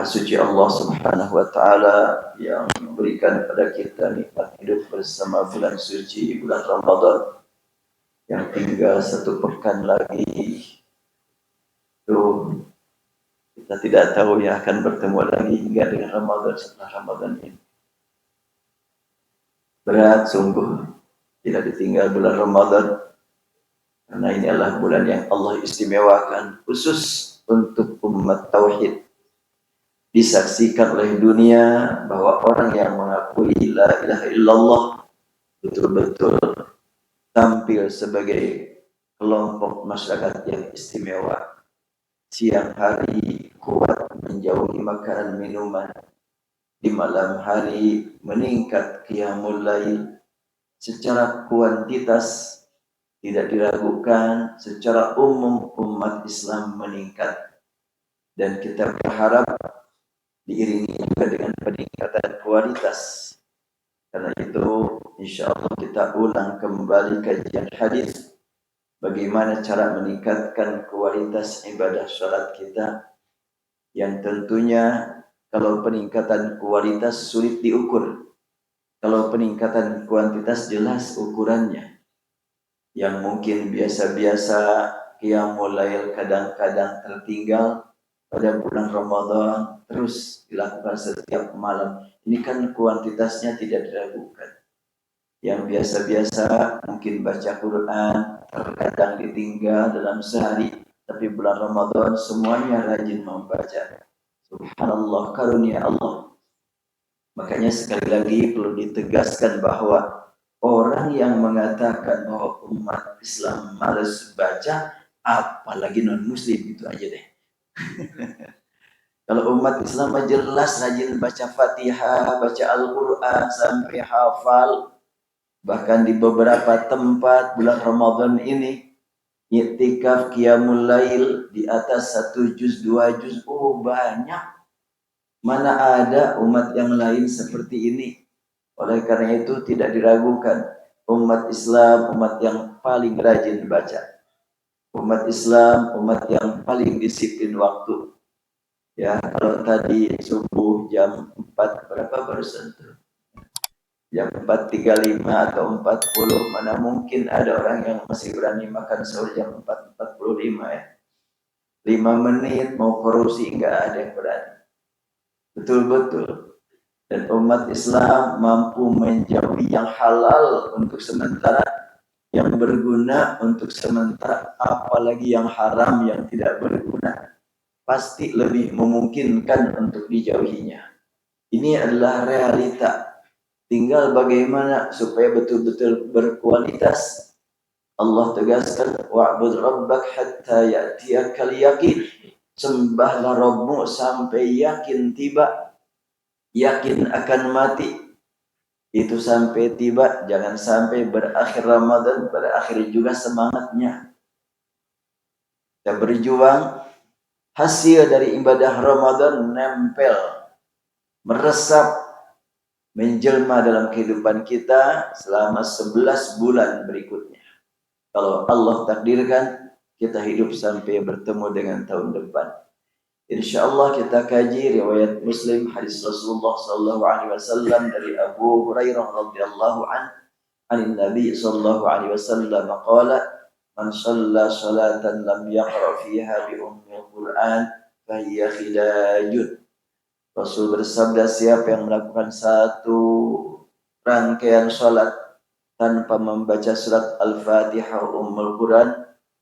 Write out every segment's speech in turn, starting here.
Suci Allah Subhanahu wa taala yang memberikan kepada kita nikmat hidup bersama bulan suci bulan Ramadan yang tinggal 1 pekan lagi. Kita tidak tahu yang akan bertemu lagi hingga dengan Ramadan setelah Ramadan ini. Berat sungguh tidak ditinggal bulan Ramadan, karena ini adalah bulan yang Allah istimewakan khusus untuk umat tauhid. Disaksikan oleh dunia bahwa orang yang mengakui la ilaha illallah betul-betul tampil sebagai kelompok masyarakat yang istimewa. Siang hari kuat menjauhi makanan minuman, di malam hari meningkat qiyamul lail. Secara kuantitas tidak diragukan, secara umum umat Islam meningkat, dan kita berharap diiringi juga dengan peningkatan kualitas. Karena itu insya Allah kita ulang kembali kajian hadis, bagaimana cara meningkatkan kualitas ibadah salat kita, yang tentunya kalau peningkatan kualitas sulit diukur, kalau peningkatan kuantitas jelas ukurannya. Yang mungkin biasa-biasa qiyamul lail kadang-kadang tertinggal, pada bulan Ramadan terus dilakukan setiap malam. Ini kan kuantitasnya tidak diragukan. Yang biasa-biasa mungkin baca Quran terkadang ditinggal dalam sehari, tapi bulan Ramadan semuanya rajin membaca. Subhanallah, karunia Allah. Makanya sekali lagi perlu ditegaskan bahwa orang yang mengatakan bahwa umat Islam malas baca, apalagi non-muslim, itu aja deh. Kalau umat Islam jelas rajin baca Fatihah, baca Al-Quran sampai hafal. Bahkan di beberapa tempat bulan Ramadan ini i'tikaf qiyamul lail di atas 1 juz 2 juz. Banyak. Mana ada umat yang lain seperti ini. Oleh karena itu tidak diragukan, umat Islam umat yang paling rajin baca. Umat Islam umat yang paling disiplin waktu. Ya, kalau tadi subuh jam 4 berapa barusan tuh? Jam 4.35 atau 40, mana mungkin ada orang yang masih berani makan sahur jam 4.45 ya. 5 menit mau korupsi enggak ada yang berani. Betul-betul. Dan umat Islam mampu menjauhi yang halal untuk sementara, yang berguna untuk sementara, apalagi yang haram yang tidak berguna, pasti lebih memungkinkan untuk dijauhinya. Ini adalah realita. Tinggal bagaimana supaya betul-betul berkualitas. Allah tegaskan, wa'bud rabbak hatta ya'tiyakal yaqin. Sembahlah Rabbmu sampai yakin tiba, yakin akan mati. Itu sampai tiba, jangan sampai berakhir Ramadan, berakhir juga semangatnya. Kita berjuang, hasil dari ibadah Ramadan nempel, meresap, menjelma dalam kehidupan kita selama 11 bulan berikutnya. Kalau Allah takdirkan, kita hidup sampai bertemu dengan tahun depan. InsyaAllah kita kaji riwayat Muslim hadis Rasulullah SAW dari Abu Hurairah radhiyallahu an Nabi SAW qala man shalla salatan lam yaqra fiha bi ummil Quran fahiya khilajun. Rasul bersabda, siapa yang melakukan satu rangkaian salat tanpa membaca surat Al-Fatihah Ummul Quran,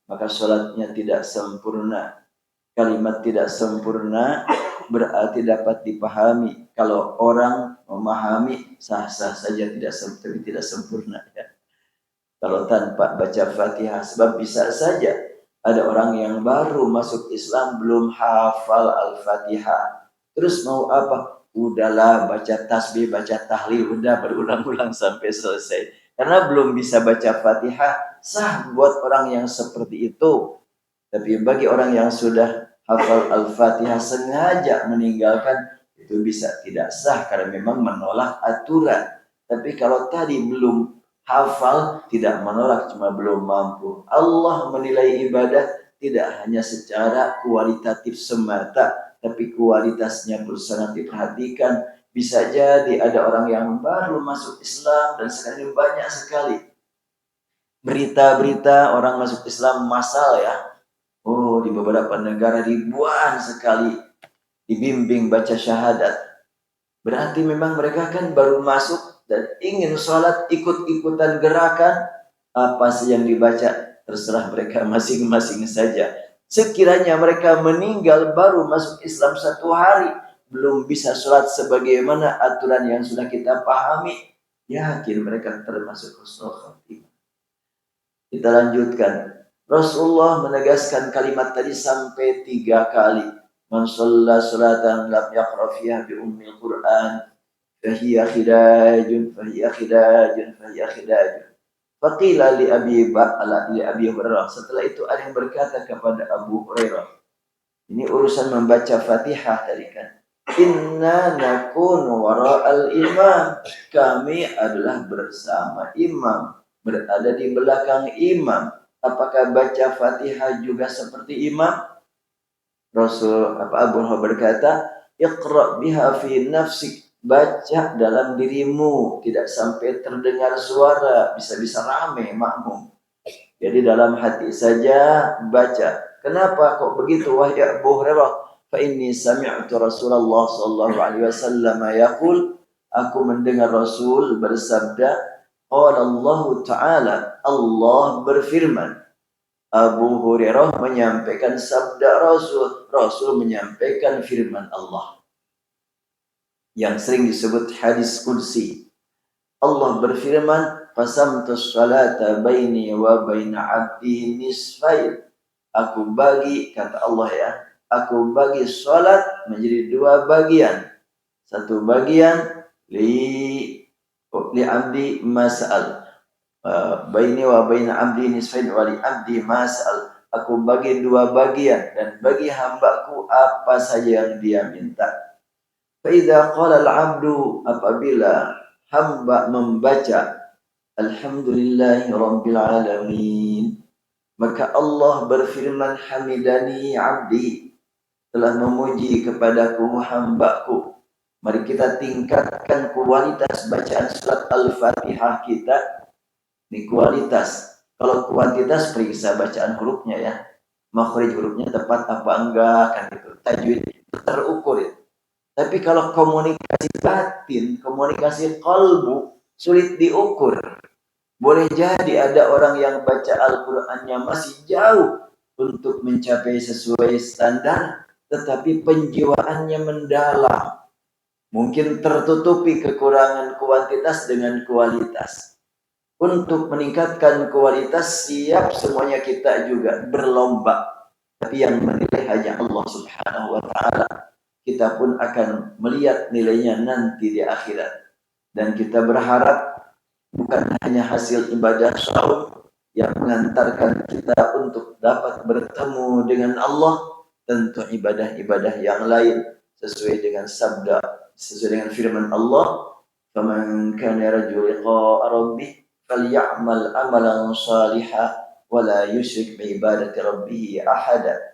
maka salatnya tidak sempurna. Kalimat tidak sempurna berarti dapat dipahami. Kalau orang memahami sah-sah saja, tidak sempurna ya. Kalau tanpa baca Fatihah, sebab bisa saja ada orang yang baru masuk Islam belum hafal Al-Fatihah. Terus mau apa? Udahlah baca tasbih, baca tahlil, udah berulang-ulang sampai selesai. Karena belum bisa baca Fatihah, sah buat orang yang seperti itu. Tapi bagi orang yang sudah hafal Al-Fatihah sengaja meninggalkan, itu bisa tidak sah karena memang menolak aturan. Tapi kalau tadi belum hafal, tidak menolak, cuma belum mampu. Allah menilai ibadah tidak hanya secara kualitatif semata, tapi kualitasnya pun sangat diperhatikan. Bisa jadi ada orang yang baru masuk Islam dan sekarang ini banyak sekali berita-berita orang masuk Islam massal ya. Oh, di beberapa negara ribuan sekali dibimbing baca syahadat. Berarti memang mereka kan baru masuk dan ingin sholat ikut-ikutan gerakan. Apa sih yang dibaca terserah mereka masing-masing saja. Sekiranya mereka meninggal baru masuk Islam 1 hari, belum bisa sholat sebagaimana aturan yang sudah kita pahami, yakin mereka termasuk husnul khatimah. Kita lanjutkan. Rasulullah menegaskan kalimat tadi sampai 3 kali. Man shalla salatan lam yaqra fiha bi ummil Qur'an fahiya khidajun fahiya khidajun fahiya khidajun. Faqila li Abi Hurairah. Setelah itu ada yang berkata kepada Abu Hurairah. Ini urusan membaca Fatihah tadi kan. Inna nakunu wara'al imam. Kami adalah bersama imam, berada di belakang imam. Apakah baca Fatihah juga seperti imam? Abu Hurairah berkata, Iqra' biha fi nafsik. Baca dalam dirimu, tidak sampai terdengar suara, bisa-bisa rame makmum. Jadi dalam hati saja baca. Kenapa kok begitu wahai Abu Hurairah? Fa inni sami'tu Rasulullah sallallahu alaihi wasallam yaqul, aku mendengar Rasul bersabda, qala Allah Ta'ala, Allah berfirman. Abu Hurairah menyampaikan sabda Rasul, Rasul menyampaikan firman Allah yang sering disebut hadis qudsi. Allah berfirman, qasamtus salata baini wa baina 'abdi nisfain. Aku bagi, kata Allah ya, aku bagi salat menjadi 2 bagian. Satu bagian li 'abdi mas'al. Baini wa baina 'abdi nisfain wa li 'abdi mas'al. Aku bagi 2 bagian dan bagi hambaku apa saja yang dia minta. Fa idza qala al-'abdu, apabila hamba membaca alhamdulillahi rabbil alamin, maka Allah berfirman, hamidani abdi, telah memuji kepadaku hambaku. Mari kita tingkatkan kualitas bacaan surat Al-Fatihah kita. Ini kualitas. Kalau kuantitas periksa bacaan hurufnya ya, makhraj hurufnya tepat apa enggak kan itu. Tajwid terukur ya. Tapi kalau komunikasi batin, komunikasi qalbu sulit diukur. Boleh jadi ada orang yang baca Al-Qur'annya masih jauh untuk mencapai sesuai standar, tetapi penjiwaannya mendalam. Mungkin tertutupi kekurangan kuantitas dengan kualitas. Untuk meningkatkan kualitas, siap semuanya kita juga berlomba. Tapi yang menilai hanya Allah Subhanahu wa Ta'ala. Kita pun akan melihat nilainya nanti di akhirat. Dan kita berharap bukan hanya hasil ibadah saum yang mengantarkan kita untuk dapat bertemu dengan Allah, tentu ibadah-ibadah yang lain sesuai dengan sabda, sesuai dengan firman Allah, "Faman kana yarju liqa'a rabbih falyamal amalan shalihan wa la yusyrik bi ibadati rabbih ahada."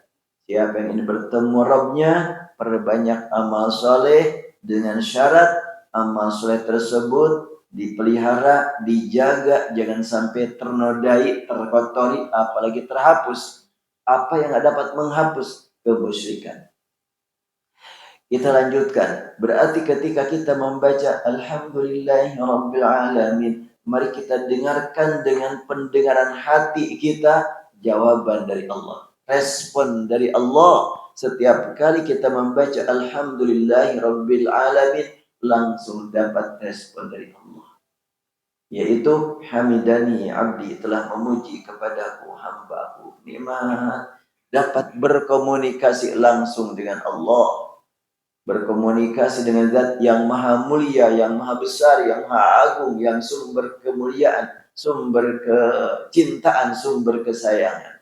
Siapa yang ingin bertemu Rabbnya, perbanyak amal soleh dengan syarat amal soleh tersebut dipelihara, dijaga, jangan sampai ternodai, terkotori, apalagi terhapus. Apa yang dapat menghapus? Kemusyrikan. Kita lanjutkan. Berarti ketika kita membaca Alhamdulillahirabbil alamin, mari kita dengarkan dengan pendengaran hati kita jawaban dari Allah. Respon dari Allah. Setiap kali kita membaca Alhamdulillahirabbil alamin, langsung dapat respon dari Allah, yaitu hamidani abdi, telah memuji kepadaku hambaku. Nikmat dapat berkomunikasi langsung dengan Allah, berkomunikasi dengan zat yang maha mulia, yang maha besar, yang maha agung, yang sumber kemuliaan, sumber kecintaan, sumber kesayangan.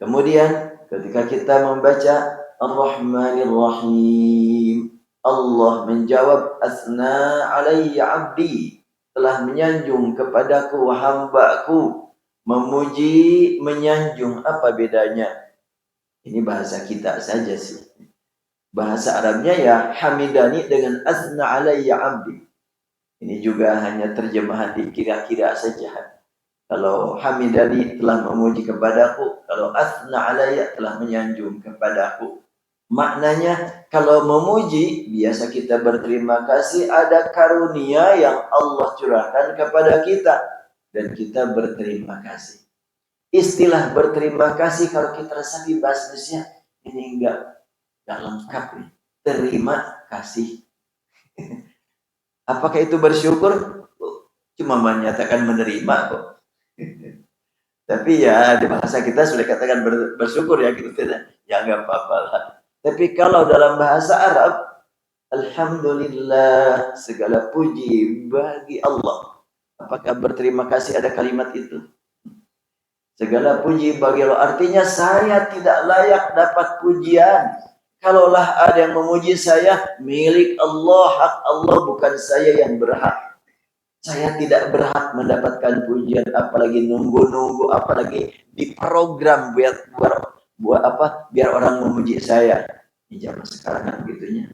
Kemudian ketika kita membaca Ar-Rahmanir Rahim, Allah menjawab, asna alayya abdi, telah menyanjung kepadaku hambaku. Memuji, menyanjung, apa bedanya? Ini bahasa kita saja sih. Bahasa Arabnya ya hamidani dengan azna alayya abdi. Ini juga hanya terjemahan di kira-kira saja. Kalau hamidani telah memuji kepadaku, kalau azna alayya telah menyanjung kepadaku. Maknanya kalau memuji, biasa kita berterima kasih, ada karunia yang Allah curahkan kepada kita. Dan kita berterima kasih. Istilah berterima kasih kalau kita resapi bahasa Indonesia, ini enggak lengkap nih. Terima kasih. Apakah itu bersyukur? Cuma menyatakan menerima kok. Tapi ya di bahasa kita sudah katakan bersyukur ya gitu tidak. Ya enggak apa-apa lah. Tapi kalau dalam bahasa Arab, alhamdulillah, segala puji bagi Allah. Apakah berterima kasih ada kalimat itu? Segala puji bagi Allah. Artinya saya tidak layak dapat pujian. Kalaulah ada yang memuji saya, milik Allah, hak Allah, bukan saya yang berhak. Saya tidak berhak mendapatkan pujian, apalagi nunggu-nunggu, apalagi diprogram buat apa? Biar orang memuji saya. Di zaman sekarang kan begitunya.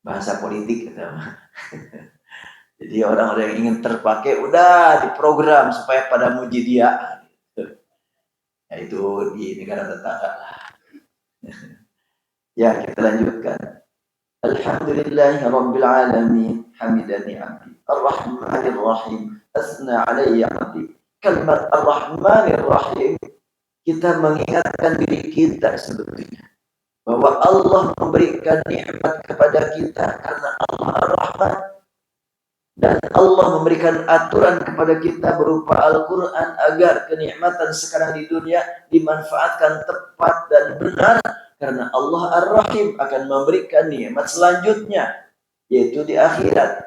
Bahasa politik gitu. Jadi orang-orang yang ingin terpakai udah diprogram supaya pada muji dia. Ya itu di negara tetangga lah. Ya kita lanjutkan. Alhamdulillahi rabbil alamin, hamidani abdi. Ar-Rahmanir Rahim, asna alayya abdi. Kalimat Ar-Rahmanir Rahim, kita mengingatkan diri kita sebetulnya bahwa Allah memberikan nikmat kepada kita karena Allah Ar-Rahman. Dan Allah memberikan aturan kepada kita berupa Al-Quran agar kenikmatan sekarang di dunia dimanfaatkan tepat dan benar. Karena Allah Ar-Rahim akan memberikan nikmat selanjutnya, yaitu di akhirat.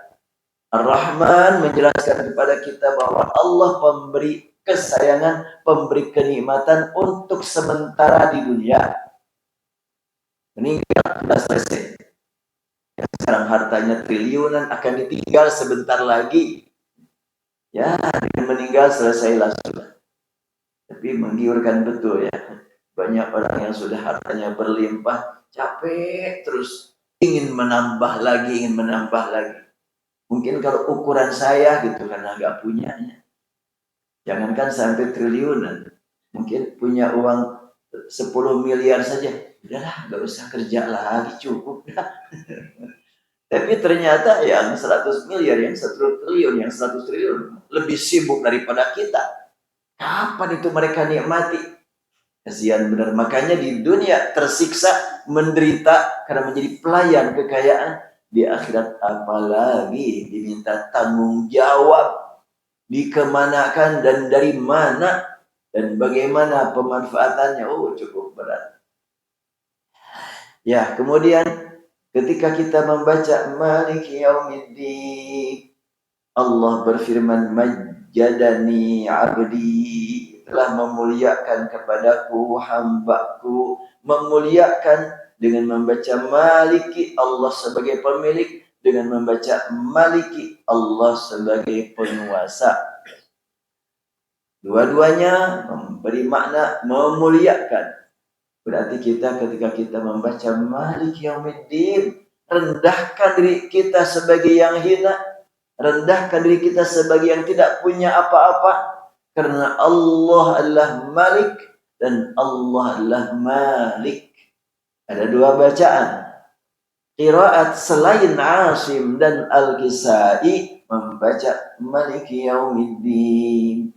Ar-Rahman menjelaskan kepada kita bahwa Allah pemberi kesayangan, pemberi kenikmatan untuk sementara di dunia. Meninggal sudah selesai. Sekarang hartanya triliunan akan ditinggal sebentar lagi. Ya, dengan meninggal selesailah sudah. Tapi menggiurkan betul ya. Banyak orang yang sudah hartanya berlimpah, capek terus, ingin menambah lagi. Mungkin kalau ukuran saya gitu, karena nggak punyanya. Jangankan sampai triliunan, mungkin punya uang 10 miliar saja. Udahlah, nggak usah kerja lagi, cukup. Tapi ternyata yang 100 miliar, yang 1 triliun, yang 100 triliun lebih sibuk daripada kita. Kapan itu mereka nikmati? Kasihan benar. Makanya di dunia tersiksa, menderita karena menjadi pelayan kekayaan. Di akhirat apalagi diminta tanggung jawab, dikemanakan dan dari mana dan bagaimana pemanfaatannya. Oh, cukup berat. Ya, kemudian ketika kita membaca Maliki Yaumiddin, Allah berfirman, Majjadani abdi, telah memuliakan kepadaku hambaku. Memuliakan dengan membaca Maliki, Allah sebagai pemilik, dengan membaca Maliki, Allah sebagai penguasa. Dua-duanya memberi makna memuliakan. Berarti kita ketika kita membaca Maliki Yaumiddin, rendahkan diri kita sebagai yang hina, rendahkan diri kita sebagai yang tidak punya apa-apa. Karena Allah adalah Malik dan Allah adalah Malik. Ada dua bacaan. Qiraat selain Asim dan Al-Kisai membaca Maliki Yaumiddin.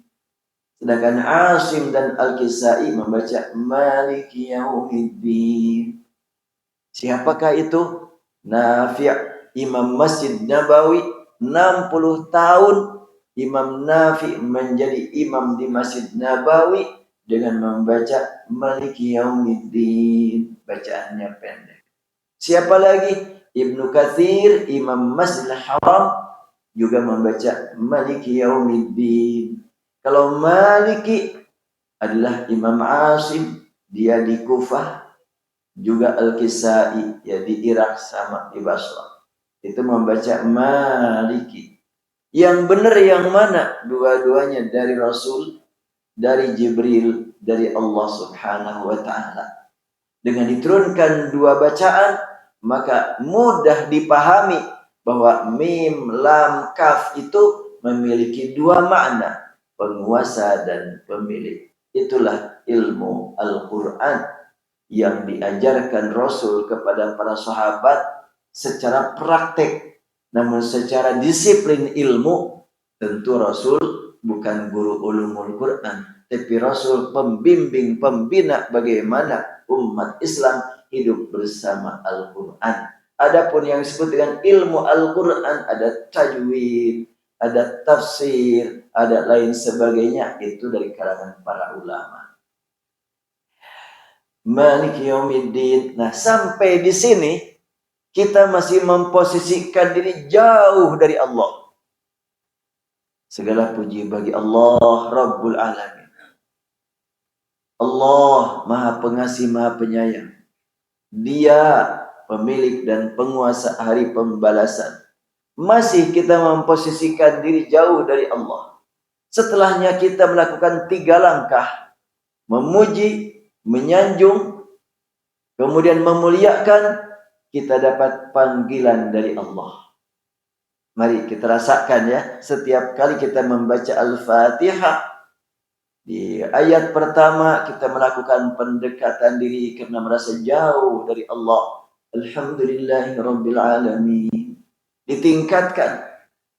Sedangkan Asim dan Al-Kisai membaca Maliki Yaumiddin. Siapakah itu? Nafi', Imam Masjid Nabawi, 60 tahun Imam Nafi' menjadi imam di Masjid Nabawi dengan membaca Maliki Yaumiddin. Bacaannya pendek. Siapa lagi? Ibnu Katsir, Imam Masjidil Haram, juga membaca Maliki Yaumiddin. Kalau Maliki adalah Imam Asim, dia di Kufah, juga Al-Kisai, ya di Irak sama di Basrah. Itu membaca Maliki. Yang benar yang mana? Dua-duanya dari Rasul, dari Jibril, dari Allah Subhanahu wa ta'ala. Dengan diturunkan dua bacaan, maka mudah dipahami bahwa mim, lam, kaf itu memiliki dua makna, penguasa dan pemilik. Itulah ilmu Al-Quran yang diajarkan Rasul kepada para sahabat secara praktek. Namun secara disiplin ilmu, tentu Rasul bukan guru ulumul Quran, tapi Rasul pembimbing, pembina bagaimana umat Islam hidup bersama Al-Quran. Adapun yang disebut dengan ilmu Al-Quran, ada tajwid, ada tafsir, ada lain sebagainya, itu dari kalangan para ulama. Maliki yaumiddin. Nah, sampai di sini kita masih memposisikan diri jauh dari Allah. Segala puji bagi Allah Rabbul Alamin. Allah Maha Pengasih, Maha Penyayang. Dia pemilik dan penguasa hari pembalasan. Masih kita memposisikan diri jauh dari Allah. Setelahnya kita melakukan 3 langkah. Memuji, menyanjung, kemudian memuliakan, kita dapat panggilan dari Allah. Mari kita rasakan ya, setiap kali kita membaca Al-Fatihah, di ayat pertama kita melakukan pendekatan diri karena merasa jauh dari Allah. Alhamdulillahirabbil alamin. Ditingkatkan,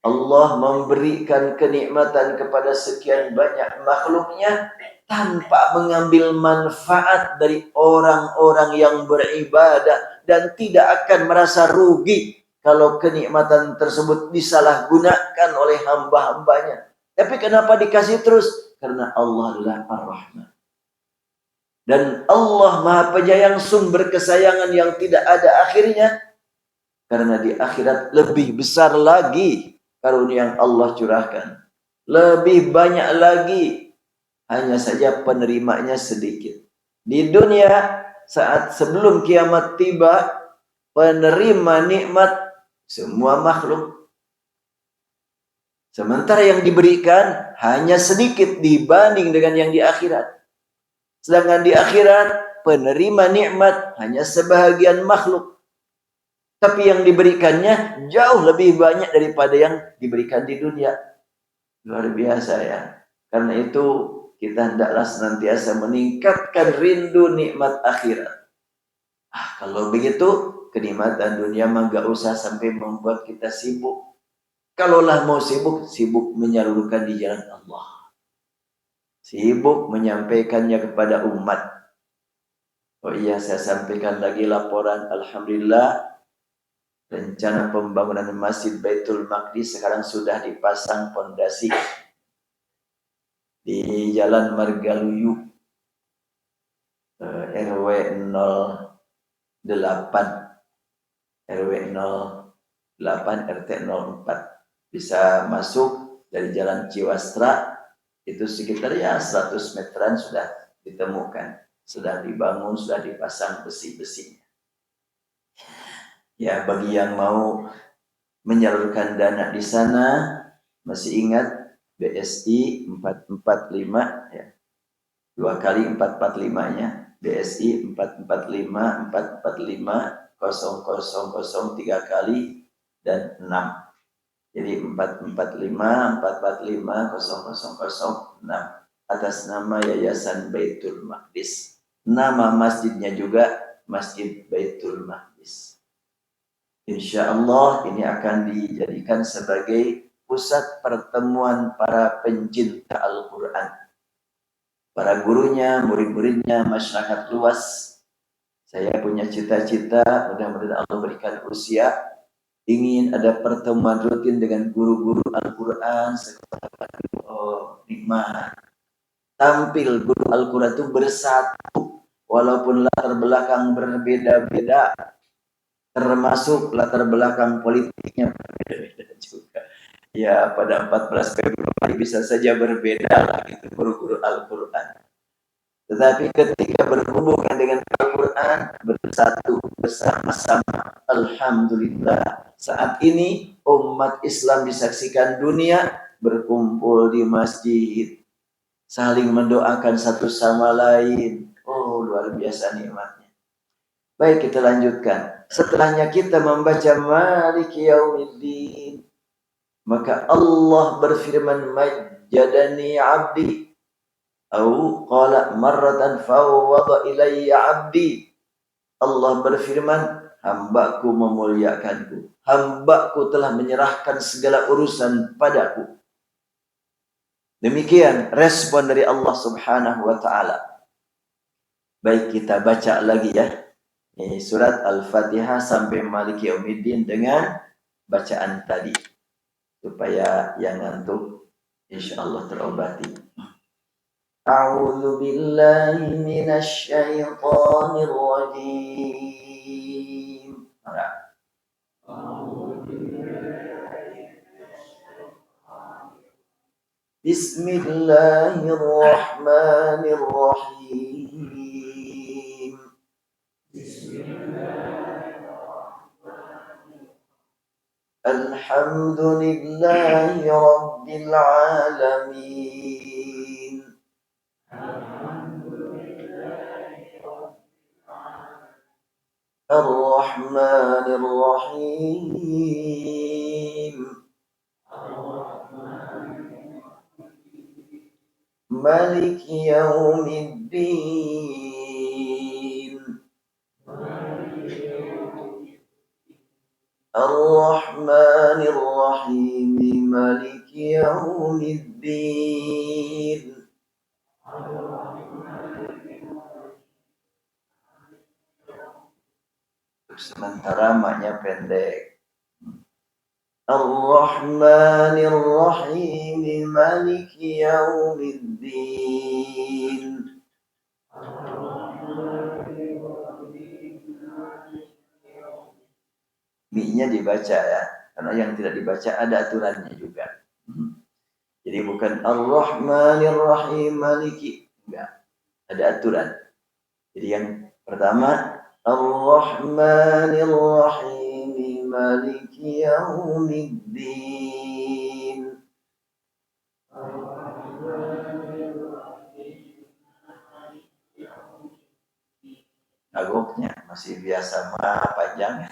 Allah memberikan kenikmatan kepada sekian banyak makhluknya tanpa mengambil manfaat dari orang-orang yang beribadah, dan tidak akan merasa rugi kalau kenikmatan tersebut disalahgunakan oleh hamba-hambanya. Tapi kenapa dikasih terus? Karena Allah adalah Ar-Rahman. Dan Allah Maha Penyayang, sumber kesayangan yang tidak ada akhirnya. Karena di akhirat lebih besar lagi karunia yang Allah curahkan. Lebih banyak lagi. Hanya saja penerimanya sedikit. Di dunia, saat sebelum kiamat tiba, penerima nikmat semua makhluk. Sementara yang diberikan hanya sedikit dibanding dengan yang di akhirat. Sedangkan di akhirat, penerima nikmat hanya sebahagian makhluk. Tapi yang diberikannya jauh lebih banyak daripada yang diberikan di dunia. Luar biasa ya. Karena itu kita hendaklah senantiasa meningkatkan rindu nikmat akhirat. Kalau begitu, kenikmatan dunia mah gak usah sampai membuat kita sibuk. Kalaulah mau sibuk, sibuk menyalurkan di jalan Allah. Sibuk menyampaikannya kepada umat. Oh iya, saya sampaikan lagi laporan. Alhamdulillah, rencana pembangunan Masjid Baitul Maqdis sekarang sudah dipasang fondasi di Jalan Margaluyu, RW 08, RW 08, RT 04. Bisa masuk dari Jalan Ciwastra, itu sekitar ya 100 meteran sudah ditemukan, sudah dibangun, sudah dipasang besi-besinya. Ya, bagi yang mau menyalurkan dana di sana, masih ingat BSI 445 ya. 2 kali 445-nya. BSI 445 445 0003 kali dan 6. Jadi 445 445 0006 atas nama Yayasan Baitul Maqdis. Nama masjidnya juga Masjid Baitul Maqdis. Insya Allah ini akan dijadikan sebagai pusat pertemuan para pencinta Al-Quran. Para gurunya, murid-muridnya, masyarakat luas. Saya punya cita-cita, mudah-mudahan Allah berikan usia, ingin ada pertemuan rutin dengan guru-guru Al-Quran. Oh, nikmat. Tampil guru Al-Quran itu bersatu, walaupun latar belakang berbeda-beda, termasuk latar belakang politiknya berbeda-beda juga. Ya, pada 14 Februari bisa saja berbeda lah gitu guru-guru Al-Quran. Tetapi ketika berhubungan dengan Al-Quran, bersatu bersama-sama. Alhamdulillah, saat ini umat Islam disaksikan dunia berkumpul di masjid, saling mendoakan satu sama lain. Oh, luar biasa nikmatnya. Baik, kita lanjutkan. Setelahnya kita membaca Maliki Yaumiddin, maka Allah berfirman, majjadani abdi, au qala marratan fawwada ilayya abdi. Allah berfirman, hambaku memuliakanku, hambaku telah menyerahkan segala urusan padaku. Demikian respon dari Allah Subhanahu wa taala. Baik, kita baca lagi ya. Ini surat Al-Fatihah sampai Maliki Yaumiddin dengan bacaan tadi, supaya yang ngantuk insyaallah terobati. A'udzu billahi minasy syaithanir rajim. Bismillahirrahmanirrahim. Alhamdulillahi rabbil alamin. Ar-Rahmanir Rahim. Maliki Yaumiddin. Ar-Rahmanir Rahim. Maliki Yaumiddin. Sementara maknya pendek. Ar-Rahmanir Rahim. Maliki Yaumiddin. Mi-nya dibaca ya, karena yang tidak dibaca ada aturannya juga. Jadi bukan Ar-Rahmanir Rahim Maliki, enggak, ada aturan. Jadi yang pertama Ar-Rahmanir Rahim Maliki Yaumiddin. Agoknya masih biasa mah panjang.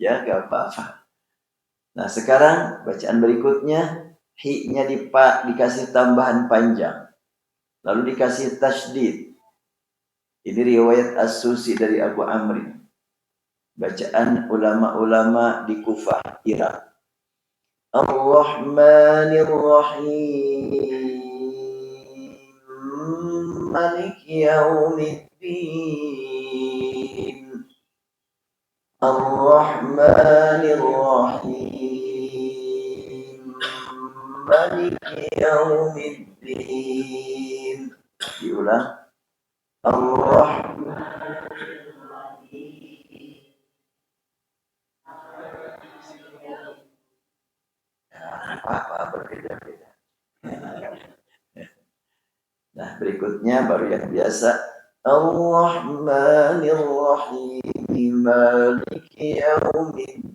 Ya gak apa-apa. Nah sekarang bacaan berikutnya, hi-nya dikasih tambahan panjang, lalu dikasih tasydid. Ini riwayat As-Susi dari Abu Amrin, bacaan ulama-ulama di Kufah, Irak. Ar-Rahmanir Rahim Maliki Yaumiddin. Ar-Rahmanir Rahim Maliki Yaumiddin. Diulang. Ar-Rahman. Apa berbeda-beda. Nah, berikutnya baru yang biasa. Ar-Rahmanir Rahim Maliki Yaumiddin.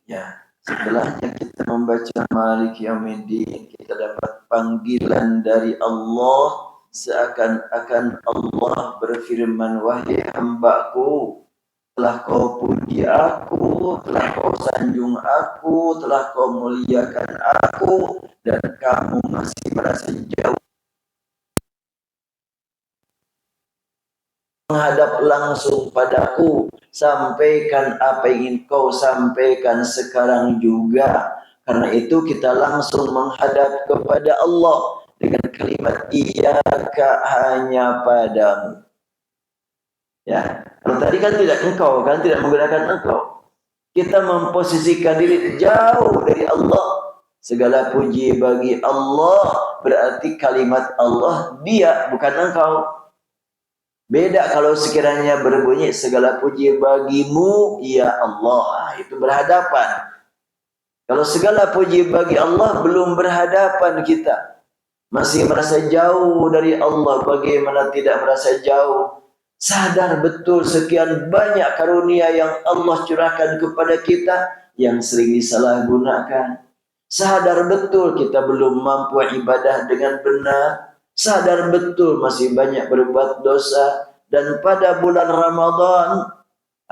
Ya, setelahnya kita membaca Maliki Yaumiddin, kita dapat panggilan dari Allah, seakan-akan Allah berfirman, wahai hambaku, telah kau puji aku, telah kau sanjung aku, telah kau muliakan aku, dan kamu masih merasa jauh menghadap langsung padaku. Sampaikan apa yang ingin kau sampaikan sekarang juga. Karena itu kita langsung menghadap kepada Allah dengan kalimat iyyaka, hanya padamu. Ya, kalau tadi kan tidak engkau, kan tidak menggunakan engkau. Kita memposisikan diri jauh dari Allah. Segala puji bagi Allah, berarti kalimat Allah dia, bukan engkau. Beda kalau sekiranya berbunyi segala puji bagimu ya Allah, itu berhadapan. Kalau segala puji bagi Allah, belum berhadapan kita, masih merasa jauh dari Allah. Bagaimana tidak merasa jauh? Sadar betul sekian banyak karunia yang Allah curahkan kepada kita yang sering disalahgunakan. Sadar betul kita belum mampu ibadah dengan benar, sadar betul masih banyak berbuat dosa. Dan pada bulan Ramadan,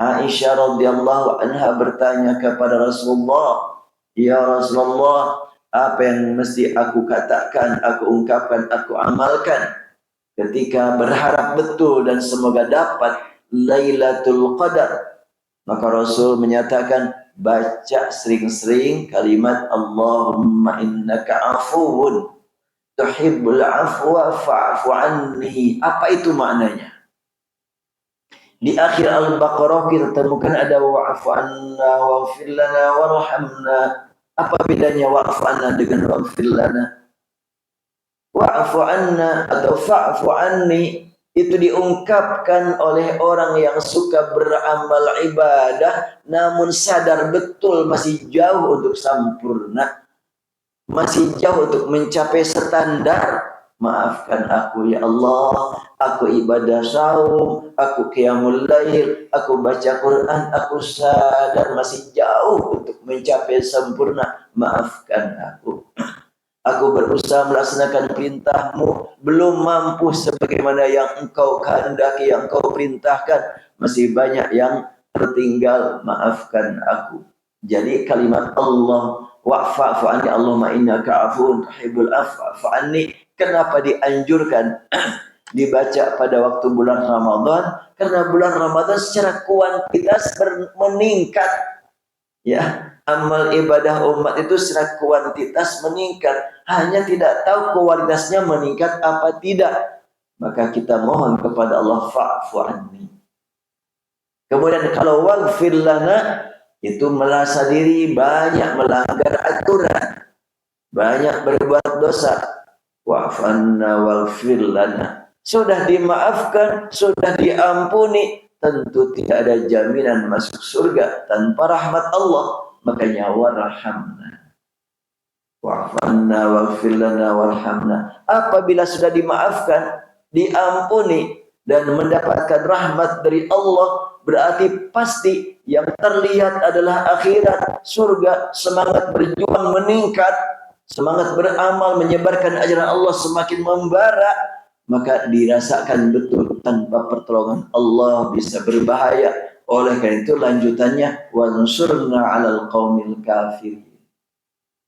Aisyah radhiyallahu anha bertanya kepada Rasulullah, "Ya Rasulullah, apa yang mesti aku katakan, aku ungkapkan, aku amalkan ketika berharap betul dan semoga dapat Lailatul Qadar?" Maka Rasul menyatakan, baca sering-sering kalimat Allahumma innaka afuwun tuhibbul afwa fa'fu anni. Apa itu maknanya? Di akhir Al-Baqarah kita temukan ada wa'fu anna waghfir lana warhamna. Apa bedanya wa'fu anna dengan waghfir lana? Wa'fu anna atau fa'fu anni itu diungkapkan oleh orang yang suka beramal ibadah namun sadar betul masih jauh untuk sempurna, masih jauh untuk mencapai standar. Maafkan aku ya Allah, aku ibadah saum, aku qiyamul lail, aku baca Quran, aku sadar masih jauh untuk mencapai sempurna. Maafkan aku. Aku berusaha melaksanakan perintahmu, belum mampu sebagaimana yang engkau kehendaki, yang engkau perintahkan. Masih banyak yang tertinggal, maafkan aku. Jadi kalimat Allah, wa'fa'fu anni Allahumma innaka afuwun tuhibbul afwa anni. Kenapa dianjurkan dibaca pada waktu bulan Ramadan? Karena bulan Ramadan secara kuantitas meningkat. Ya, amal ibadah umat itu secara kuantitas meningkat, hanya tidak tahu kualitasnya meningkat apa tidak. Maka kita mohon kepada Allah, fa'fu anni. Kemudian kalau waghfir lana, itu merasa diri banyak melanggar aturan, banyak berbuat dosa. Wa'fu anna waghfir lana. Sudah dimaafkan, sudah diampuni, tentu tidak ada jaminan masuk surga tanpa rahmat Allah. Makanya warhamna, wa'fu anna waghfir lana warhamna. Apabila sudah dimaafkan, diampuni dan mendapatkan rahmat dari Allah, berarti pasti yang terlihat adalah akhirat, surga. Semangat berjuang meningkat, semangat beramal menyebarkan ajaran Allah semakin membara. Maka dirasakan betul tanpa pertolongan Allah bisa berbahaya. Oleh karena itu lanjutannya, wansurna 'alal qaumil kafirin.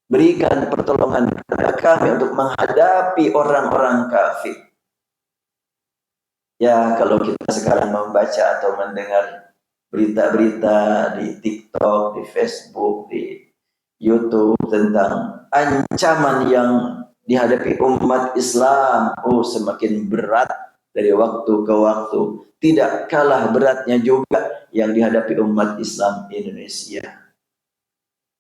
Berikan pertolongan kepada kami untuk menghadapi orang-orang kafir. Ya, kalau kita sekarang membaca atau mendengar berita-berita di TikTok, di Facebook, di YouTube tentang ancaman yang dihadapi umat Islam, semakin berat dari waktu ke waktu. Tidak kalah beratnya juga yang dihadapi umat Islam Indonesia.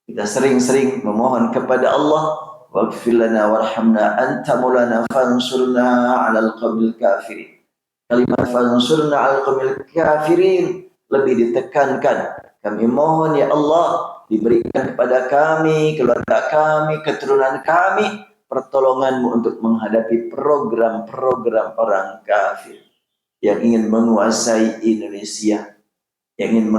Kita sering-sering memohon kepada Allah, waghfir lana warhamna anta maulana fansurna 'alal qaumil kafirin. Kalimat fansurna 'alal qaumil kafirin lebih ditekankan. Kami mohon ya Allah, diberikan kepada kami, keluarga kami, keturunan kami pertolonganmu untuk menghadapi program-program orang kafir yang ingin menguasai Indonesia, yang ingin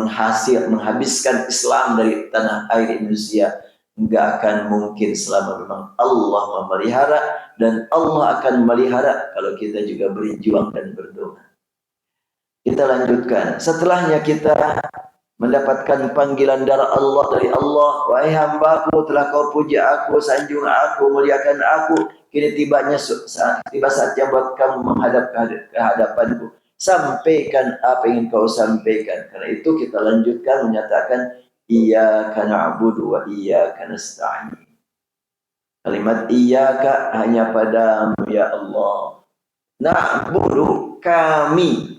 menghabiskan Islam dari tanah air Indonesia. Enggak akan mungkin selama memang Allah memelihara, dan Allah akan memelihara kalau kita juga berjuang dan berdoa. Kita lanjutkan. Setelahnya kita mendapatkan panggilan dari Allah, wahai hambaku, telah kau puji aku, sanjung aku, muliakan aku. Kini tiba saatnya buat kamu menghadap ke hadapanku. Sampaikan apa yang kau sampaikan. Karena itu kita lanjutkan menyatakan iyyaka na'budu wa iyyaka nasta'in. Kalimat iyyaka hanya padamu ya Allah. Na'budu, kami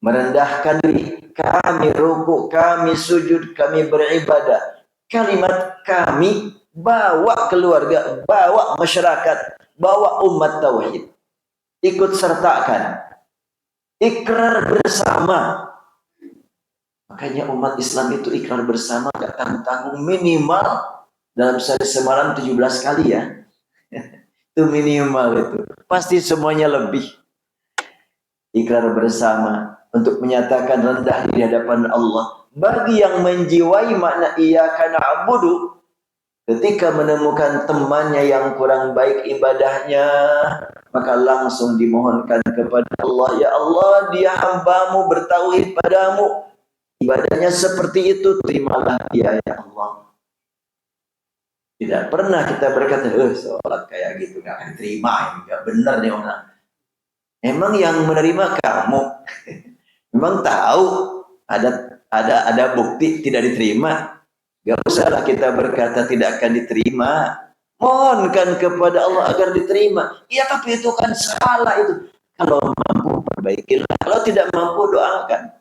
merendahkan diri, kami ruku, kami sujud, kami beribadah. Kalimat kami bawa keluarga, bawa masyarakat, bawa umat tauhid. Ikut sertakan, ikrar bersama. Makanya umat Islam itu ikrar bersama gak tanggung-tanggung, minimal dalam sehari semalam 17 kali ya. Itu minimal itu. Pasti semuanya lebih. Ikrar bersama untuk menyatakan rendah di hadapan Allah. Bagi yang menjiwai makna iyyaka na'budu, Ketika menemukan temannya yang kurang baik ibadahnya, maka langsung dimohonkan kepada Allah, ya Allah, dia hambamu bertauhid padamu, ibadahnya seperti itu, terimalah dia ya Allah. Tidak pernah kita berkata, sholat kayak gitu gak akan terima, ini gak benar nih orang. Emang yang menerima kamu, memang tahu ada bukti tidak diterima. Gak usahlah kita berkata tidak akan diterima. Mohonkan kepada Allah agar diterima. Iya, tapi itu kan salah itu. Kalau mampu perbaikilah. Kalau tidak mampu doakan.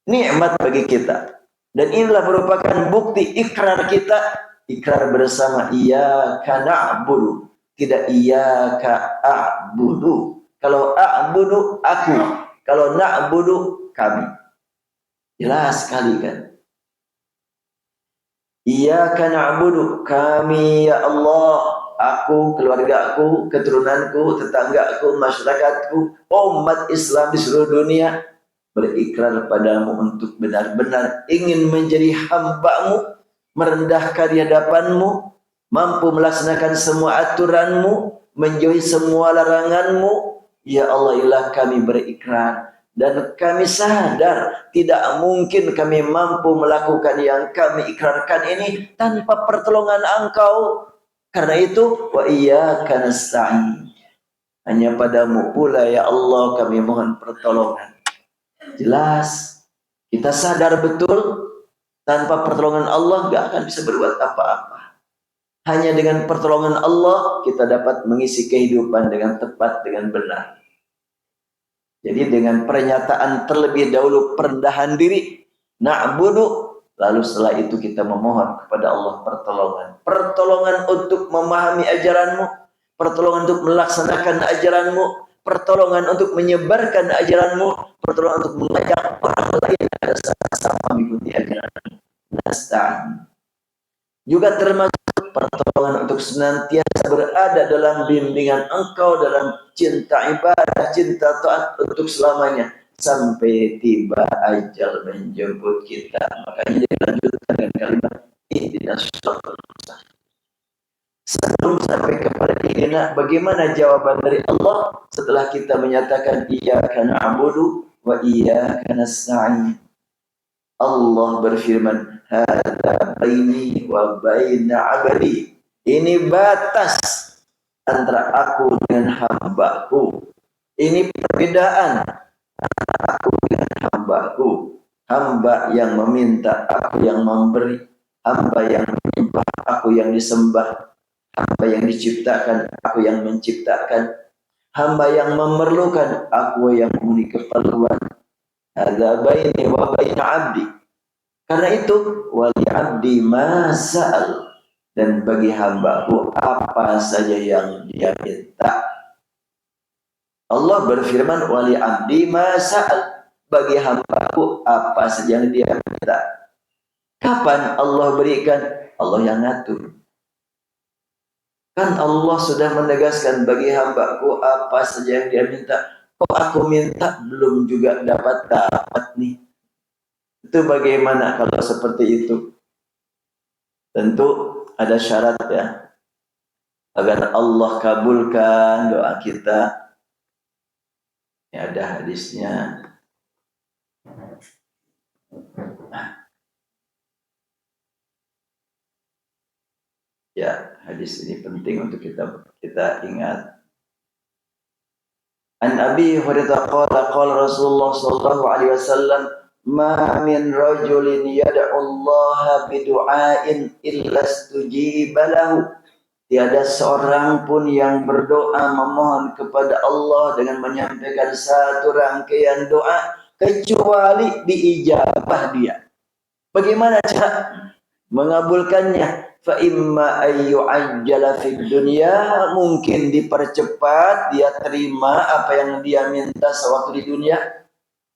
Nikmat bagi kita. Dan inilah merupakan bukti ikrar kita. Ikrar bersama iyyaka na'budu. Tidak iyyaka a'budu. Kalau a'budu aku. Kalau na'budu kami. Jelas sekali kan. Iyyaka na'budu, kami ya Allah, aku, keluargaku, keturunanku, tetanggaku, masyarakatku, umat Islam di seluruh dunia berikrar padamu untuk benar-benar ingin menjadi hamba-Mu, merendahkan di hadapan-Mu, mampu melaksanakan semua aturan-Mu, menjauhi semua larangan-Mu. Ya Allah, ilah kami berikrar. Dan kami sadar tidak mungkin kami mampu melakukan yang kami ikrarkan ini tanpa pertolongan Engkau. Karena itu, wa iyyaka nasta'in. Hanya padamu pula ya Allah kami mohon pertolongan. Jelas, kita sadar betul tanpa pertolongan Allah gak akan bisa berbuat apa-apa. Hanya dengan pertolongan Allah kita dapat mengisi kehidupan dengan tepat, dengan benar. Jadi dengan pernyataan terlebih dahulu perendahan diri, na'budu, lalu setelah itu kita memohon kepada Allah pertolongan. Pertolongan untuk memahami ajaran-Mu, pertolongan untuk melaksanakan ajaran-Mu, pertolongan untuk menyebarkan ajaran-Mu, pertolongan untuk mengajak orang lain agar sama-sama mengikuti ajaran-Mu. Nasta'in. Juga termasuk pertolongan untuk senantiasa berada dalam bimbingan Engkau, dalam cinta ibadah, cinta taat untuk selamanya sampai tiba ajal menjemput kita. Makanya dilanjutkan dengan kalimat ihdinas siratal mustaqim. Sebelum sampai kepada ini, bagaimana jawaban dari Allah setelah kita menyatakan iyyaka na'budu wa iyyaka nasta'in? Allah berfirman, hadza baini wa baina 'abdi. Ini batas antara aku dengan hambaku. Ini perbedaan antara aku dengan hambaku. Hamba yang meminta, aku yang memberi. Hamba yang menyembah, aku yang disembah. Hamba yang diciptakan, aku yang menciptakan. Hamba yang memerlukan, aku yang memenuhi keperluan. Hadza baini wa baina 'abdi. Karena itu wali 'abdi ma sa'al, dan bagi hambaku apa saja yang dia minta. Allah berfirman wali 'abdi ma sa'al, bagi hambaku apa saja yang dia minta. Kapan Allah berikan? Allah yang ngatur. Kan Allah sudah menegaskan bagi hambaku apa saja yang dia minta. Kok aku minta belum juga dapat nih? Itu bagaimana kalau seperti itu? Tentu ada syarat ya. Agar Allah kabulkan doa kita. Ya, ada hadisnya. Ya, hadis ini penting untuk kita ingat. An Abi Hurairah qala Rasulullah sallallahu alaihi wasallam, ma min rajulin yad'u Allah bidu'ain illa istujiba lahu. Tiada seorang pun yang berdoa memohon kepada Allah dengan menyampaikan satu rangkaian doa kecuali diijabah dia. Bagaimana cara mengabulkannya? Fa imma ayyu'ajjala fid dunya, mungkin dipercepat dia terima apa yang dia minta sewaktu di dunia.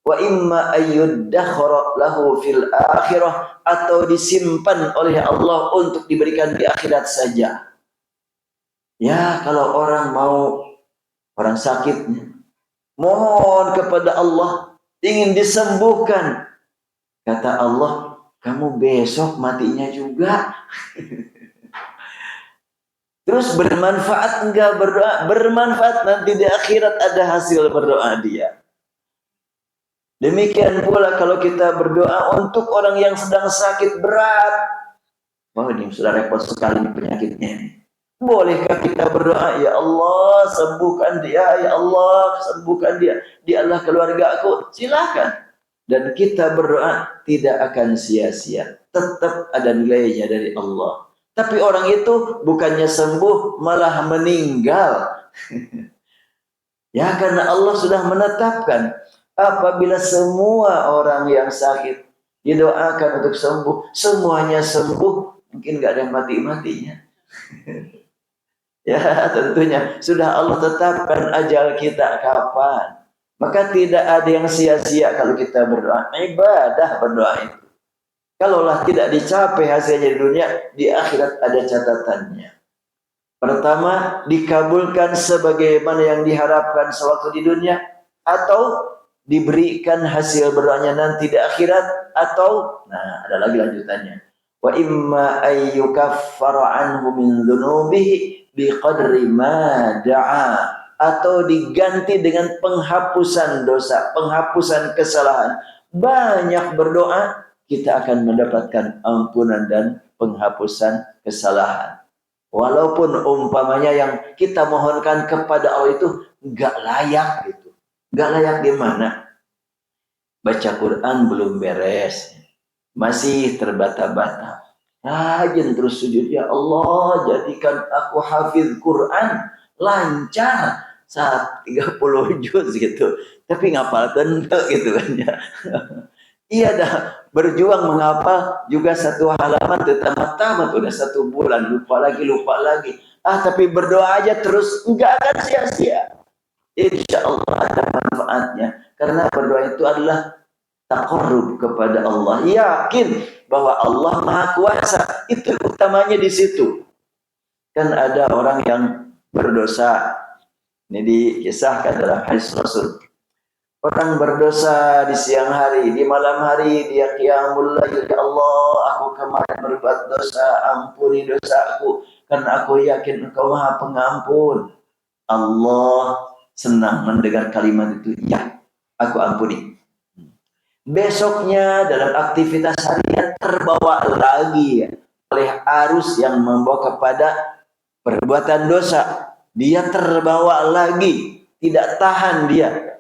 Wa imma ayyuddakhara lahu fil akhirah, atau disimpan oleh Allah untuk diberikan di akhirat saja. Ya, kalau orang mau, orang sakit mohon kepada Allah ingin disembuhkan, kata Allah, kamu besok matinya juga. Terus bermanfaat enggak berdoa? Bermanfaat, nanti di akhirat ada hasil berdoa dia. Demikian pula kalau kita berdoa untuk orang yang sedang sakit berat. Wah, ini sudah repot sekali penyakitnya. Bolehkah kita berdoa, ya Allah sembuhkan dia, ya Allah sembuhkan dia, dia adalah keluarga aku. Silakan. Dan kita berdoa tidak akan sia-sia, tetap ada nilainya dari Allah. Tapi orang itu bukannya sembuh, malah meninggal. Ya, karena Allah sudah menetapkan apabila semua orang yang sakit didoakan untuk sembuh, semuanya sembuh, mungkin nggak ada yang mati-matinya. Ya, tentunya sudah Allah tetapkan ajal kita kapan. Maka tidak ada yang sia-sia kalau kita berdoa. Ibadah berdoa itu. Kalaulah tidak dicapai hasilnya di dunia, di akhirat ada catatannya. Pertama, dikabulkan sebagaimana yang diharapkan sewaktu di dunia, atau diberikan hasil berdoanya nanti di akhirat, atau, nah ada lagi lanjutannya. Wa imma ayyukaffara anhu min dhunubihi biqadri ma da'a, atau diganti dengan penghapusan dosa, penghapusan kesalahan. Banyak berdoa, kita akan mendapatkan ampunan dan penghapusan kesalahan. Walaupun umpamanya yang kita mohonkan kepada Allah itu nggak layak gitu. Nggak layak gimana? Baca Quran belum beres, masih terbata-bata. Rajin terus sujud, ya Allah jadikan aku hafiz Quran lancar saat 30 juz gitu. Tapi ngapal tentu gitu kan ya. Iya dah, berjuang menghafal juga satu halaman tamat-tamat udah 1 bulan, lupa lagi. Tapi berdoa aja terus, enggak akan sia-sia. Insya Allah ada manfaatnya. Karena berdoa itu adalah taqarrub kepada Allah. Yakin bahwa Allah Maha Kuasa. Itu utamanya di situ. Kan ada orang yang berdosa. Ini dikisahkan dalam hadis Rasul. Orang berdosa di siang hari, di malam hari dia qiyamul lail, ya Allah, aku kemarin berbuat dosa, ampuni dosaku, karena aku yakin Engkau Maha Pengampun. Allah senang mendengar kalimat itu, ya, aku ampuni. Besoknya dalam aktivitas harian terbawa lagi oleh arus yang membawa kepada perbuatan dosa. Dia terbawa lagi, tidak tahan dia.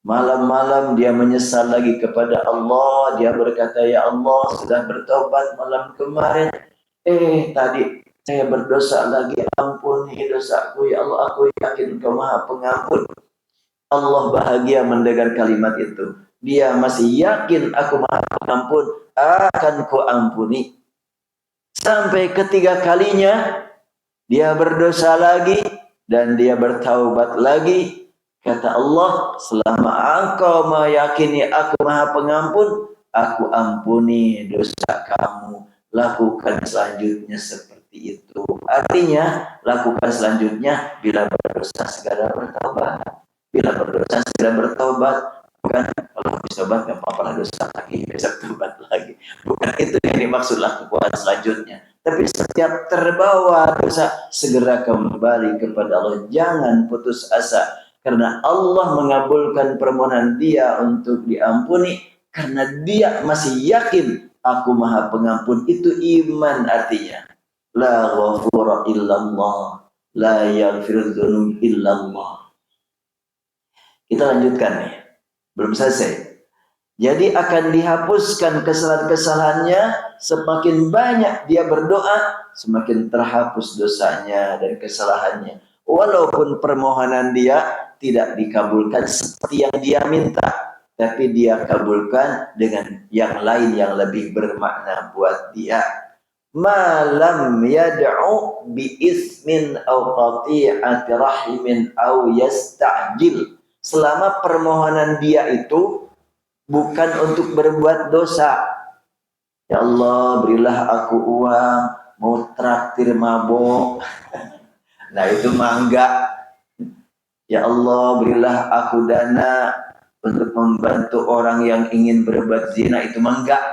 Malam-malam dia menyesal lagi kepada Allah. Dia berkata, ya Allah sudah bertobat malam kemarin. Tadi saya berdosa lagi. Ampuni dosaku ya Allah. Aku yakin Engkau Maha Pengampun. Allah bahagia mendengar kalimat itu. Dia masih yakin aku Maha Pengampun. Akan ku ampuni. Sampai ketiga kalinya dia berdosa lagi. Dan dia bertaubat lagi. Kata Allah, selama engkau meyakini aku Maha Pengampun, aku ampuni dosa kamu. Lakukan selanjutnya seperti itu. Artinya, lakukan selanjutnya bila berdosa segera bertobat. Bila berdosa segera bertobat. Bukan kalau habis tobat nggak apa-apa dosa lagi, besok tobat lagi. Bukan itu yang dimaksud lakukan selanjutnya. Tapi setiap terbawa dosa, segera kembali kepada Allah. Jangan putus asa. Karena Allah mengabulkan permohonan dia untuk diampuni. Karena dia masih yakin aku Maha Pengampun. Itu iman artinya. La ghafura illallah. La yaghfiru dzunub illallah. Kita lanjutkan nih. Belum selesai. Jadi akan dihapuskan kesalahan-kesalahannya. Semakin banyak dia berdoa, semakin terhapus dosanya dan kesalahannya. Walaupun permohonan dia tidak dikabulkan seperti yang dia minta, tapi dia kabulkan dengan yang lain yang lebih bermakna buat dia. Malam yad'u bi ismin aw qati'ati rahimin aw yasta'jil. Selama permohonan dia itu bukan untuk berbuat dosa. Ya Allah, berilah aku uang mau traktir mabok. Nah itu mah enggak. Ya Allah, berilah aku dana untuk membantu orang yang ingin berbuat zina. Itu mah enggak.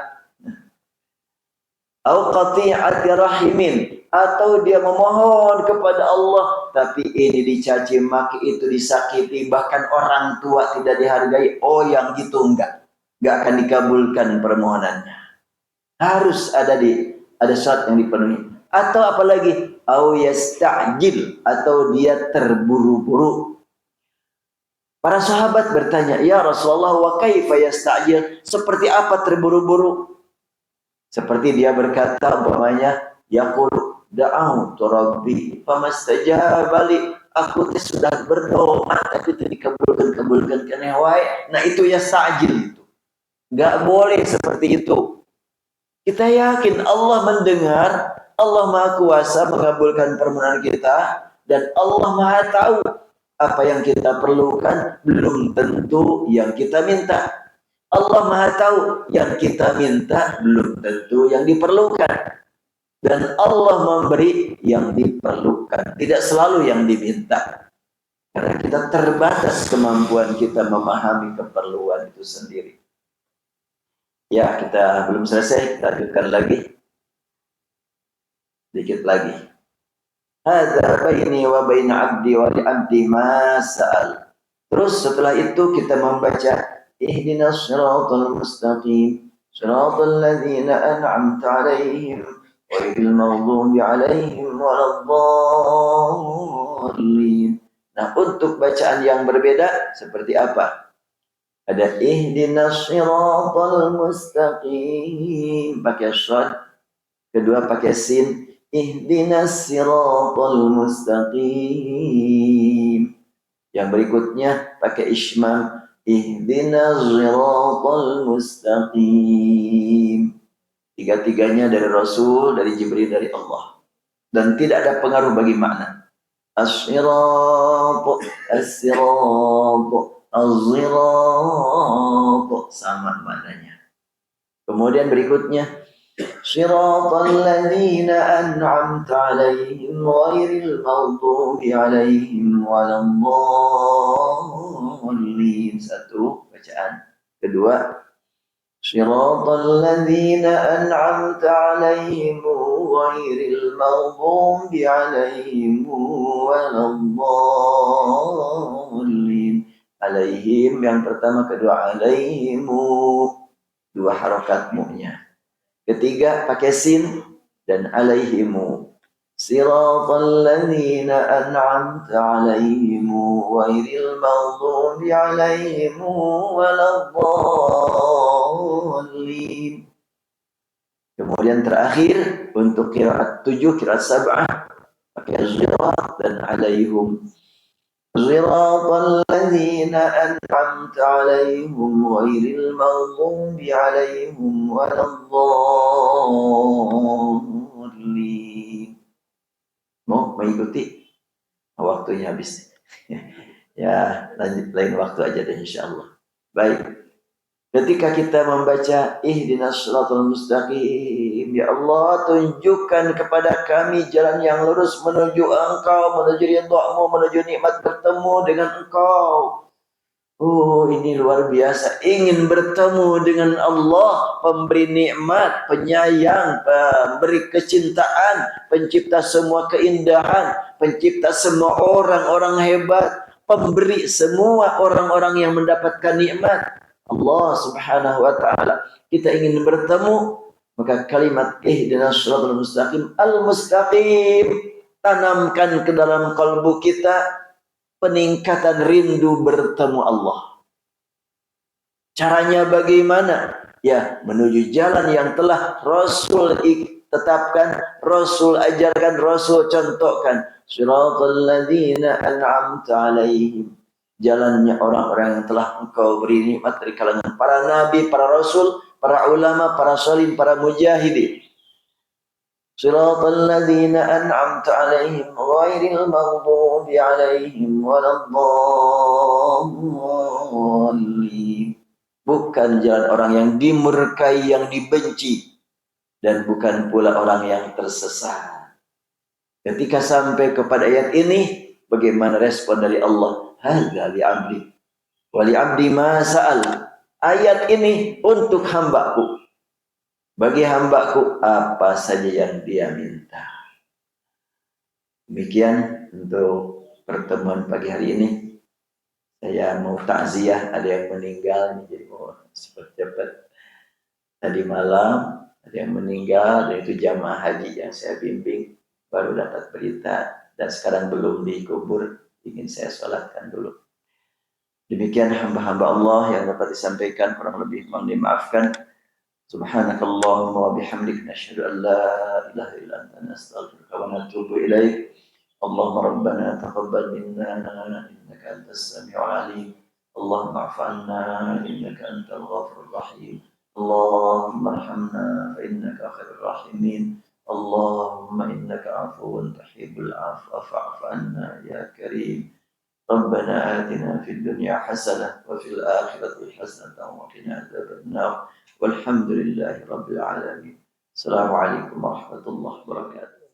Au qati'ati rahimin. atau dia memohon kepada Allah, tapi ini dicaci maki, itu disakiti, bahkan orang tua tidak dihargai. Oh, yang gitu enggak akan dikabulkan permohonannya. Harus ada syarat yang dipenuhi. Atau apalagi, au yasta'jil, atau dia terburu-buru. Para sahabat bertanya, ya Rasulullah, wa kaifa yasta'jil? Seperti apa terburu-buru? Seperti dia berkata, umpamanya, yaqulu da'autu rabbi famastajaba li. Aku sudah berdoa tapi tidak dikabulkan karena wae. Nah, itu yasta'jil itu. Enggak boleh seperti itu. Kita yakin Allah mendengar, Allah Maha Kuasa mengabulkan permohonan kita, dan Allah Maha tahu apa yang kita perlukan belum tentu yang kita minta. Allah Maha tahu yang kita minta belum tentu yang diperlukan. Dan Allah memberi yang diperlukan, tidak selalu yang diminta. Karena kita terbatas kemampuan kita memahami keperluan itu sendiri. Ya, kita belum selesai, kita lanjutkan lagi. Dikit lagi. Hadza baini wa baina 'abdi wa li 'abdi ma sa'al. Terus setelah itu kita membaca ihdinas shiratal mustaqim, shiratal ladzina an'amta 'alaihim ghairil maghdubi 'alaihim waladdallin. Nah, untuk bacaan yang berbeda seperti apa? Ada ihdinas shiratal mustaqim pakai shad, kedua pakai sin, ihdinas shiratal mustaqim. Yang berikutnya pakai ismam, ihdinas shiratal mustaqim. Tiga-tiganya dari Rasul, dari Jibril, dari Allah. Dan tidak ada pengaruh bagi makna. As-sirat, as-sirat, az-zirat, sama maknanya. Kemudian berikutnya, siratal ladzina an'amta 'alaihim ghairil maghdubi 'alaihim waladdallin. Satu bacaan. Kedua, siratal ladzina an'amta 'alaihim ghairil maghdubi 'alaihim waladdallin. Alaihim yang pertama, kedua alaihimu, dua harokat mu-nya. Ketiga pakai sin dan alaihimu. Siratal ladzina an'amta 'alaihim ghairil maghdubi 'alaihim waladdallin. Kemudian terakhir untuk qiraat 7, qiraat 7 pakai zirat dan alaihum. Siratal ladzina an'amta 'alaihim ghairil maghdubi 'alaihim waladdallin. Mau mengikuti? Waktunya habis. Ya, lanjut lain waktu aja deh insyaallah. Baik. Ketika kita membaca ihdinas shiratal mustaqim, ya Allah tunjukkan kepada kami jalan yang lurus menuju Engkau, menuju ridha-Mu, menuju nikmat bertemu dengan Engkau. Oh, ini luar biasa, ingin bertemu dengan Allah, pemberi nikmat, penyayang, pemberi kecintaan, pencipta semua keindahan, pencipta semua orang-orang hebat, pemberi semua orang-orang yang mendapatkan nikmat. Allah Subhanahu wa taala. Kita ingin bertemu, maka kalimat ihdinas shiratal mustaqim, al-mustaqim, tanamkan ke dalam kalbu kita peningkatan rindu bertemu Allah. Caranya bagaimana? Ya, menuju jalan yang telah Rasul tetapkan, Rasul ajarkan, Rasul contohkan. Shiratal ladzina an'amta 'alaihim. Jalannya orang-orang yang telah Engkau beri nikmat dari kalangan para nabi, para rasul, para ulama, para salihin, para mujahidin. Shiratal ladzina an'amta 'alaihim ghairil maghdubi 'alaihim waladdallin. Bukan jalan orang yang dimurkai, yang dibenci, dan bukan pula orang yang tersesat. Ketika sampai kepada ayat ini, bagaimana respon dari Allah? Hadza li 'abdi wa li 'abdi ma sa'al. Ayat ini untuk hambaku. Bagi hambaku apa saja yang dia minta. Demikian untuk pertemuan pagi hari ini. Saya mau takziah, ada yang meninggal, jadi mau cepat-cepat. Tadi malam ada yang meninggal, yaitu jamaah haji yang saya bimbing, baru dapat berita dan sekarang belum dikubur, ingin saya sholatkan dulu. Demikian hamba-hamba Allah yang dapat disampaikan, kurang lebih mohon dimaafkan. Subhanakallahumma wa bihamdik nasyhadu an la ilaha illa anta nastaghfiruka wa natubu ilaik. Allahumma rabbana taqabbal minna innaka antas samiul alim. Allahumma 'afu 'anna innaka antal ghafurur rahim. Allahumma arhamna fa innaka khairur rahimin. Allahumma innaka 'afuwun tuhibbul 'afwa fa'fu 'anna ya karim. ربنا آتنا في الدنيا حسنة وفي الآخرة حسنة وقنا عذاب النار والحمد لله رب العالمين. السلام عليكم ورحمة الله وبركاته.